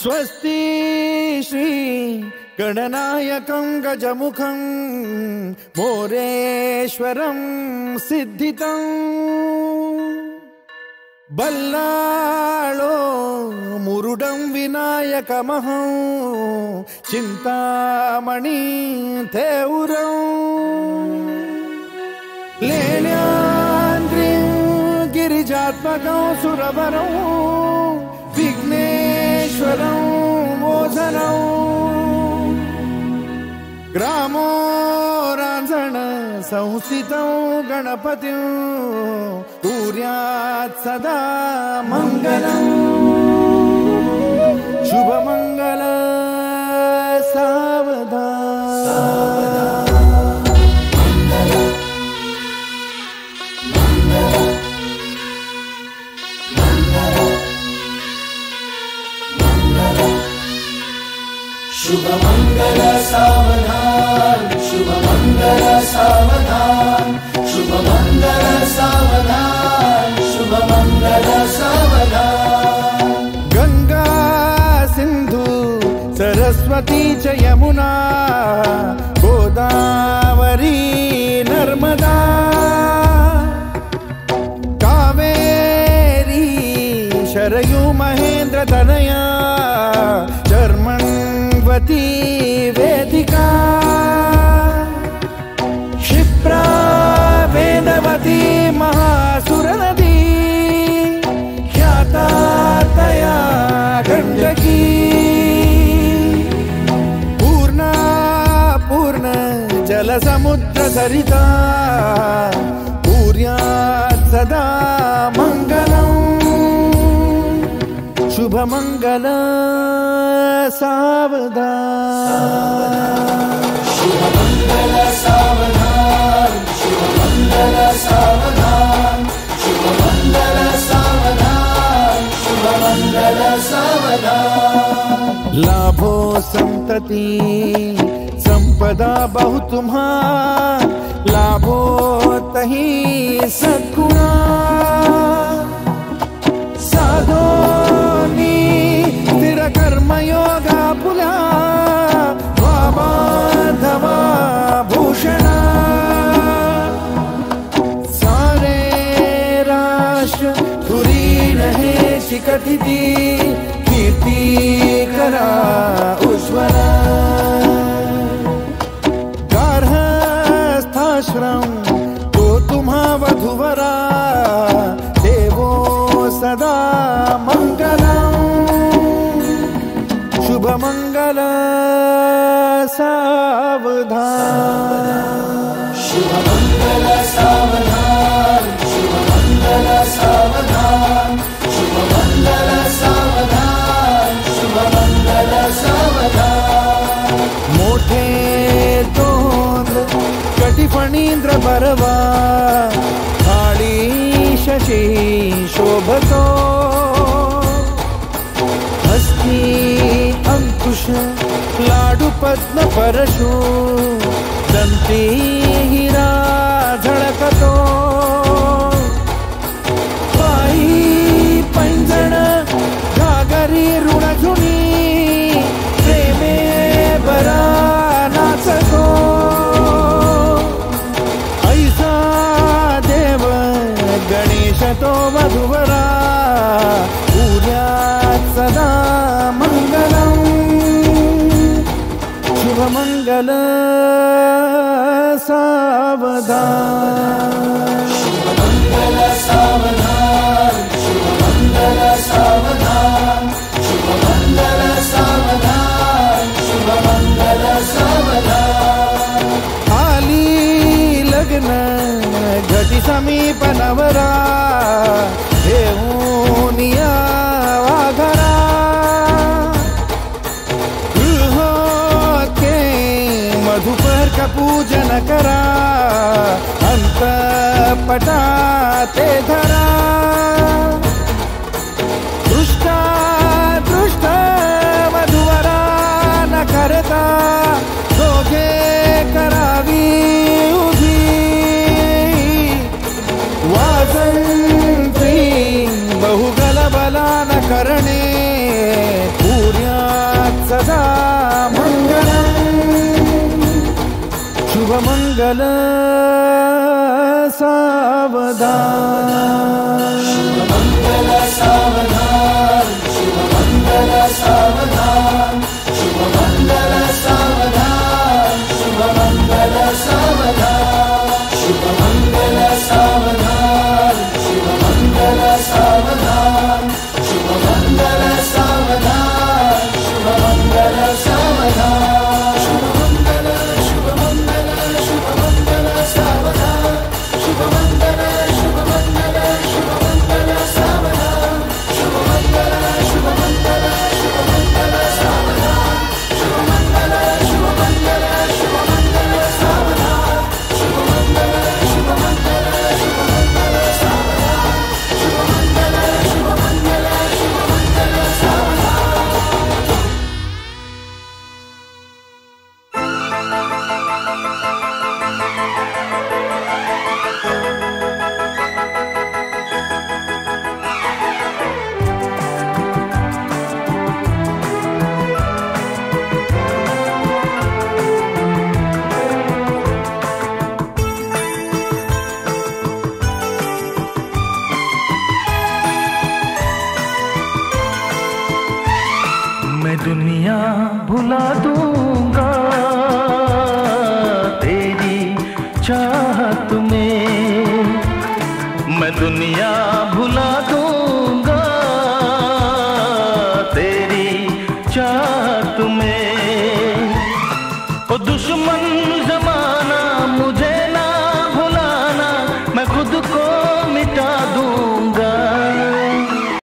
स्वस्ति श्री गणनायकं गजमुखं मोरेश्वरं सिद्धितं बल्लाळो मुरुडं विनायकमहं चिंतामणि थेउरं लेण्याद्रिं गिरिजात्मकं सुरवरं विघ्नेश्वरं मोचनं ग्रामो रांझण संस्थितं गणपतिं कुर्यात् सदा मंगलं शुभमंगल सावधान शुभमंगल सावधान शुभमंगल सावधान शुभमंगल सावधान शुभमंगल सावधान गंगा सिंधु सरस्वती च यमुना गोदावरी नर्मदा कावेरी शरयू महेंद्र तनया चर्मण्वती वेदिका क्षिप्रा वेदवती महासुरनदी ख्याता तया गण्डकी पूर्णा पूर्ण जलसमुद्र सरिता कुर्यात् सदा मंगलम् शुभमंगल सावधान शुभमंगल सावधान शुभमंगल सावधान शुभमंगल सावधान शुभमंगल सावधान लाभो संतति संपदा बहु तुम्हा लाभो तही सद्गुणा साधोनी स्थिर कर्मयोगा पुला वामाधवा भूषणा सारे राष्ट्र धुरीण हे शिकथिती कीर्ती करा उज्ज्वला गार्हस्थाश्रम तो तुम्हा वधुवरा देवो सदा मंगलम् शुभमंगल सावधान शुभमंगल सावधान शुभमंगल सावधान शुभमंगल सावधान शुभमंगल सावधान मोठे तोंड कटिफणींद्र बरवा काळी शशी शोभतो हस्ती अंकुश लाडू पद्म परशु दंती हिरा झळकतो पायी पैंजण घागरी ऋणझुनी प्रेमे बरा नाचतो ऐसा देव गणेश तो वधुवरा कुर्यात् सदा मंगलम् शुभमंगल सावधान शुभमंगल सावधान शुभमंगल सावधान शुभमंगल सावधान शुभमंगल सावधान आली लग्न घटी समीप नवरा घेऊन या वाघरा गृहोत्के मधुपर का पूजन करा अंतपटा ते धरा दृष्टा दृष्ट वधुवरा न करता दोघे करावी उभी वाजंत्री बहुगल बला न करणे पूर्या मंगल सावधान, शुभ मंगल सावधान, शुभ मंगल सावधान, शुभ मंगल सावधान, शुभ मंगल सावधान, शुभ मंगल सावधान, शुभ मंगल सावधान, शुभ मंगल सावधान, शुभ मंगल सावधान, शुभ मंगल शुभ मंगल शुभ मंगल सावधान, शुभ मंगल शुभ मंगल शुभ मंगल सावधान, शुभ मंगल शुभ मंगल शुभ मंगल सावधान, शुभ मंगल शुभ मंगल शुभ मंगल सावधान, शुभ मंगल शुभ मंगल शुभ मंगल सावधान, शुभ मंगल शुभ मंगल शुभ मंगल सावधान। मैं दुनिया भुला दूंगा तेरी चाहत में, मैं दुनिया भुला दूंगा